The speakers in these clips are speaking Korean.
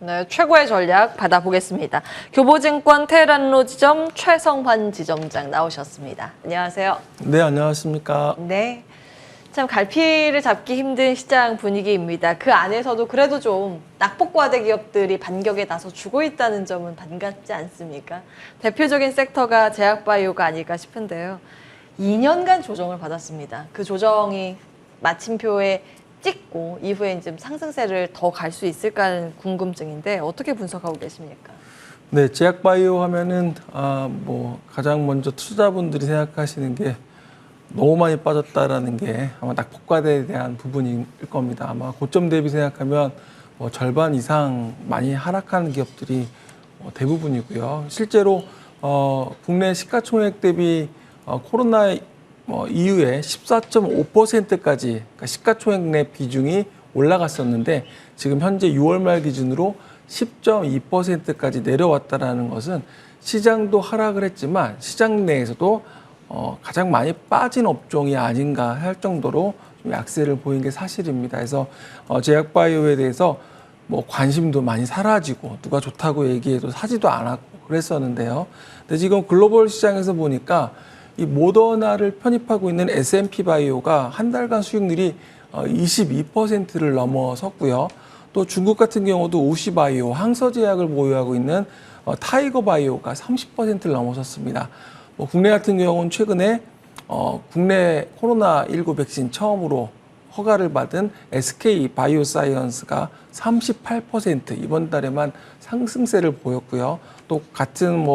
네, 최고의 전략 받아보겠습니다. 교보증권 테헤란로 지점 최성환 지점장 나오셨습니다. 안녕하세요. 네, 안녕하십니까. 네, 참 갈피를 잡기 힘든 시장 분위기입니다. 그 안에서도 그래도 좀 낙폭과대 기업들이 반격에 나서 주고 있다는 점은 반갑지 않습니까? 대표적인 섹터가 제약바이오가 아닐까 싶은데요. 2년간 조정을 받았습니다. 그 조정이 마침표에 찍고 이후에 이제 상승세를 더 갈 수 있을까 하는 궁금증인데 어떻게 분석하고 계십니까? 네, 제약바이오 하면은 가장 먼저 투자분들이 생각하시는 게 너무 많이 빠졌다라는 게 아마 낙폭과대에 대한 부분일 겁니다. 아마 고점 대비 생각하면 절반 이상 많이 하락하는 기업들이 대부분이고요. 실제로 국내 시가총액 대비 코로나 이후에 14.5%까지 그러니까 시가총액 내 비중이 올라갔었는데 지금 현재 6월 말 기준으로 10.2%까지 내려왔다라는 것은 시장도 하락을 했지만 시장 내에서도 가장 많이 빠진 업종이 아닌가 할 정도로 좀 약세를 보인 게 사실입니다. 그래서 제약바이오에 대해서 관심도 많이 사라지고 누가 좋다고 얘기해도 사지도 않았고 그랬었는데요. 근데 지금 글로벌 시장에서 보니까 이 모더나를 편입하고 있는 S&P 바이오가 한 달간 수익률이 22%를 넘어섰고요. 또 중국 같은 경우도 우시 바이오, 항서제약을 보유하고 있는 타이거 바이오가 30%를 넘어섰습니다. 국내 같은 경우는 최근에 국내 코로나19 백신 처음으로 허가를 받은 SK 바이오사이언스가 38% 이번 달에만 상승세를 보였고요. 또 같은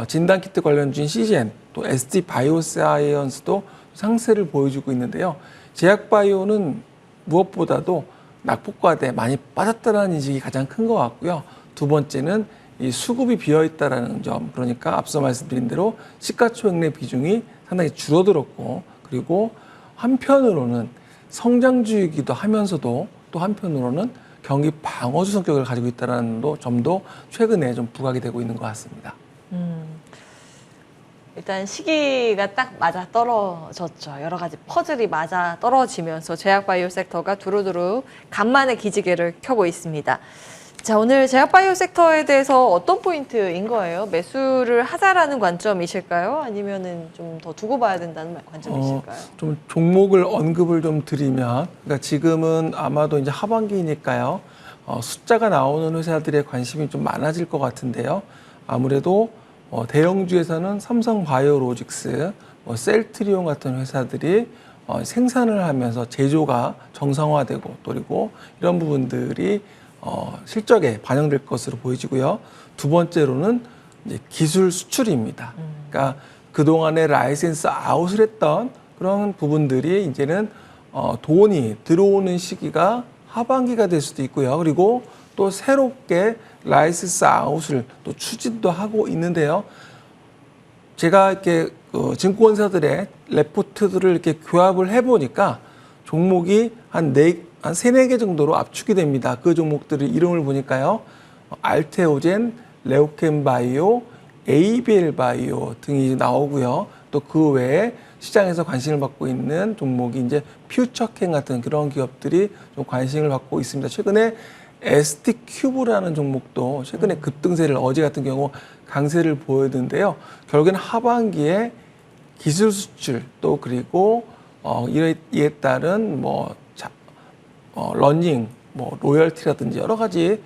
진단키트 관련주인 시젠, 또 ST 바이오사이언스도 상세를 보여주고 있는데요. 제약바이오는 무엇보다도 낙폭과대 많이 빠졌다는 인식이 가장 큰 것 같고요. 두 번째는 이 수급이 비어있다는 점, 그러니까 앞서 말씀드린 대로 시가총액 내 비중이 상당히 줄어들었고, 그리고 한편으로는 성장주이기도 하면서도 또 한편으로는 경기 방어주 성격을 가지고 있다는 점도 최근에 좀 부각이 되고 있는 것 같습니다. 일단 시기가 딱 맞아 떨어졌죠. 여러 가지 퍼즐이 맞아 떨어지면서 제약바이오 섹터가 두루두루 간만에 기지개를 켜고 있습니다. 자, 오늘 제약바이오 섹터에 대해서 어떤 포인트인 거예요? 매수를 하자라는 관점이실까요? 아니면은 좀 더 두고 봐야 된다는 관점이실까요? 좀 종목을 언급을 좀 드리면, 그러니까 지금은 아마도 이제 하반기니까요. 숫자가 나오는 회사들의 관심이 좀 많아질 것 같은데요. 아무래도 대형주에서는 삼성바이오로직스, 셀트리온 같은 회사들이 생산을 하면서 제조가 정상화되고 또 그리고 이런 부분들이 실적에 반영될 것으로 보여지고요. 두 번째로는 이제 기술 수출입니다. 그러니까 그동안에 라이센스 아웃을 했던 그런 부분들이 이제는 돈이 들어오는 시기가 하반기가 될 수도 있고요. 그리고 또 새롭게 라이센스 아웃을 또 추진도 하고 있는데요. 제가 이렇게 증권사들의 레포트들을 이렇게 교합을 해보니까 종목이 한 3, 4개 정도로 압축이 됩니다. 그 종목들의 이름을 보니까요. 알테오젠, 레오켄바이오, ABL바이오 등이 나오고요. 또 그 외에 시장에서 관심을 받고 있는 종목이 이제 퓨처캠 같은 그런 기업들이 좀 관심을 받고 있습니다. 최근에 ST큐브라는 종목도 최근에 급등세를 어제 같은 경우 강세를 보였는데요. 결국에는 하반기에 기술 수출 또 그리고 이에 따른 러닝, 로열티라든지 여러 가지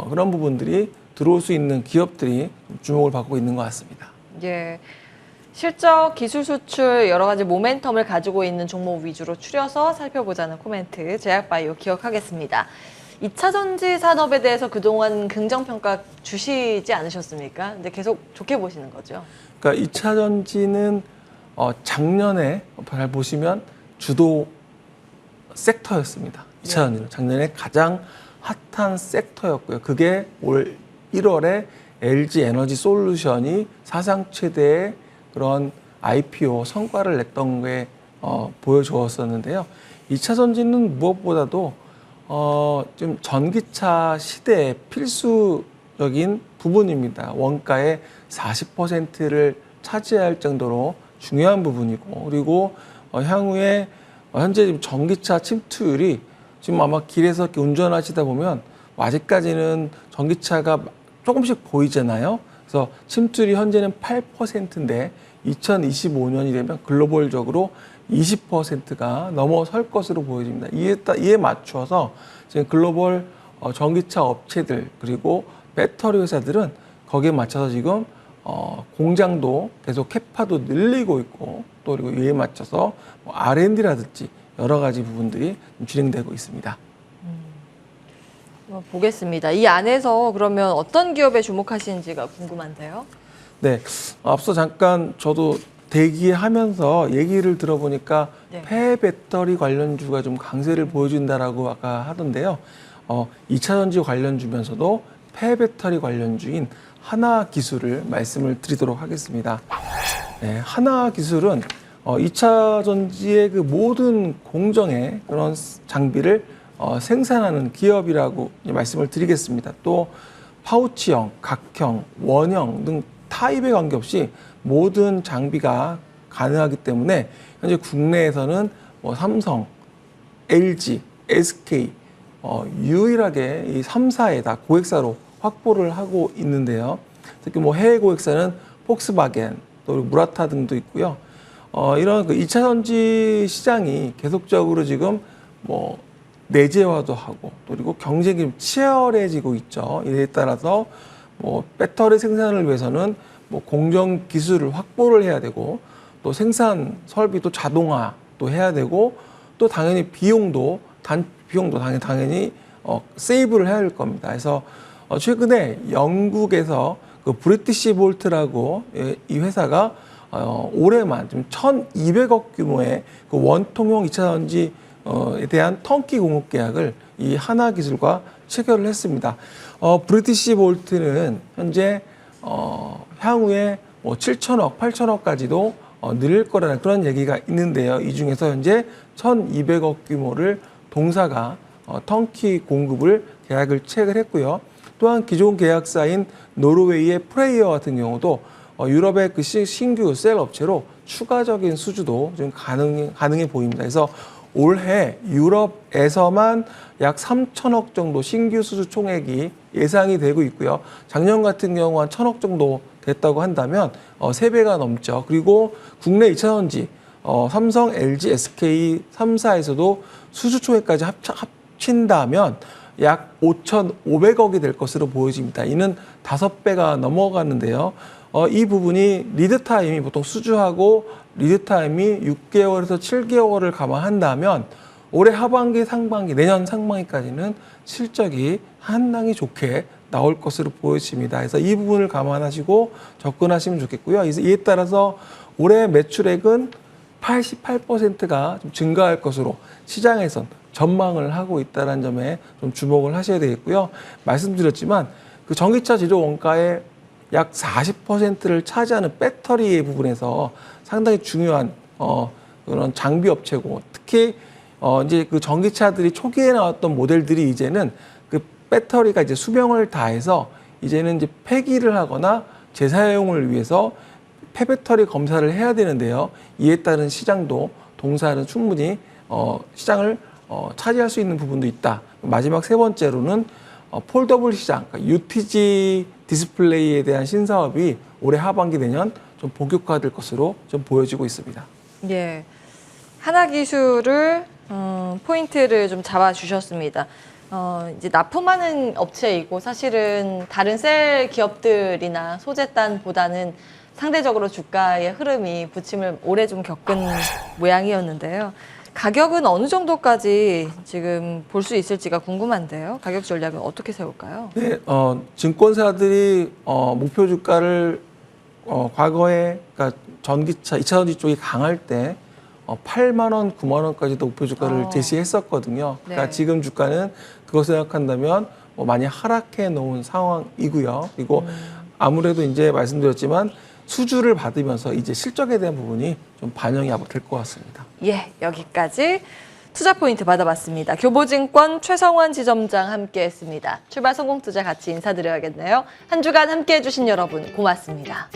그런 부분들이 들어올 수 있는 기업들이 주목을 받고 있는 것 같습니다. 예. 실적, 기술 수출 여러 가지 모멘텀을 가지고 있는 종목 위주로 추려서 살펴보자는 코멘트 제약바이오 기억하겠습니다. 2차 전지 산업에 대해서 그동안 긍정평가 주시지 않으셨습니까? 근데 계속 좋게 보시는 거죠? 그러니까 2차 전지는 작년에 잘 보시면 주도 섹터였습니다. 2차 전지는 작년에 가장 핫한 섹터였고요. 그게 올 1월에 LG 에너지 솔루션이 사상 최대의 그런 IPO 성과를 냈던 게 보여주었었는데요. 2차 전지는 무엇보다도 좀 전기차 시대의 필수적인 부분입니다. 원가의 40%를 차지할 정도로 중요한 부분이고, 그리고 향후에 현재 지금 전기차 침투율이 지금 아마 길에서 이렇게 운전하시다 보면 아직까지는 전기차가 조금씩 보이잖아요. 그래서 침투율이 현재는 8%인데 2025년이 되면 글로벌적으로 20%가 넘어설 것으로 보여집니다. 이에 맞추어서 지금 글로벌 전기차 업체들 그리고 배터리 회사들은 거기에 맞춰서 지금 공장도 계속 캐파도 늘리고 있고 또 그리고 이에 맞춰서 R&D라든지 여러 가지 부분들이 진행되고 있습니다. 보겠습니다. 이 안에서 그러면 어떤 기업에 주목하시는지가 궁금한데요. 네, 앞서 잠깐 저도 대기하면서 얘기를 들어보니까 네. 폐배터리 관련주가 좀 강세를 보여준다라고 아까 하던데요. 2차 전지 관련주면서도 폐배터리 관련주인 하나기술을 말씀을 드리도록 하겠습니다. 네, 하나기술은 2차 전지의 그 모든 공정의 그런 장비를 생산하는 기업이라고 말씀을 드리겠습니다. 또 파우치형, 각형, 원형 등 타입에 관계없이 모든 장비가 가능하기 때문에 현재 국내에서는 삼성, LG, SK 유일하게 이 3사에 다 고객사로 확보를 하고 있는데요. 특히 해외 고객사는 폭스바겐, 또 무라타 등도 있고요. 이런 그 2차 전지 시장이 계속적으로 지금 내재화도 하고 또 그리고 경쟁이 치열해지고 있죠. 이에 따라서 배터리 생산을 위해서는 공정 기술을 확보를 해야 되고 또 생산 설비도 자동화도 해야 되고 또 당연히 비용도 당연히 세이브를 해야 될 겁니다. 그래서 최근에 영국에서 그 브리티시 볼트라고 이 회사가 올해만 지금 1,200억 규모의 그 원통형 2차 전지에 대한 턴키 공급 계약을 이 하나기술과 체결을 했습니다. 브리티시 볼트는 현재 향후에 7천억, 8천억까지도 늘릴 거라는 그런 얘기가 있는데요. 이 중에서 현재 1,200억 규모를 동사가 턴키 공급을 계약을 체결했고요. 또한 기존 계약사인 노르웨이의 프레이어 같은 경우도 유럽의 그 신규 셀 업체로 추가적인 수주도 지금 가능해 보입니다. 그래서 올해 유럽에서만 약 3천억 정도 신규 수주 총액이 예상이 되고 있고요. 작년 같은 경우 한 1,000억 정도 됐다고 한다면 3배가 넘죠. 그리고 국내 2차 전지 삼성, LG, SK 3사에서도 수주 총액까지 합친다면 약 5,500억이 될 것으로 보여집니다. 이는 5배가 넘어가는데요. 이 부분이 리드 타임이 보통 수주하고 리드 타임이 6개월에서 7개월을 감안한다면 올해 하반기, 상반기, 내년 상반기까지는 실적이 상당히 좋게 나올 것으로 보여집니다. 그래서 이 부분을 감안하시고 접근하시면 좋겠고요. 이에 따라서 올해 매출액은 88%가 좀 증가할 것으로 시장에선 전망을 하고 있다는 점에 좀 주목을 하셔야 되겠고요. 말씀드렸지만 그 전기차 제조 원가의 약 40%를 차지하는 배터리 부분에서 상당히 중요한 그런 장비 업체고 특히 이제 그 전기차들이 초기에 나왔던 모델들이 이제는 그 배터리가 이제 수명을 다해서 이제는 이제 폐기를 하거나 재사용을 위해서 폐배터리 검사를 해야 되는데요. 이에 따른 시장도 동사는 충분히 시장을 차지할 수 있는 부분도 있다. 마지막 세 번째로는 폴더블 시장, 그러니까 UTG 디스플레이에 대한 신사업이 올해 하반기 내년 좀 본격화될 것으로 좀 보여지고 있습니다. 예, 하나기술을 포인트를 좀 잡아주셨습니다. 이제 납품하는 업체이고 사실은 다른 셀 기업들이나 소재단보다는 상대적으로 주가의 흐름이 부침을 오래 좀 겪은 모양이었는데요. 가격은 어느 정도까지 지금 볼 수 있을지가 궁금한데요. 가격 전략은 어떻게 세울까요? 네, 증권사들이 목표 주가를 과거에 그러니까 전기차, 2차 전지 쪽이 강할 때 8만 원, 9만 원까지도 목표 주가를 제시했었거든요. 그러니까 네. 지금 주가는 그거 생각한다면 많이 하락해 놓은 상황이고요. 그리고 아무래도 이제 말씀드렸지만 수주를 받으면서 이제 실적에 대한 부분이 좀 반영이 될 것 같습니다. 예, 여기까지 투자 포인트 받아봤습니다. 교보증권 최성원 지점장 함께했습니다. 출발 성공 투자 같이 인사드려야겠네요. 한 주간 함께해주신 여러분 고맙습니다.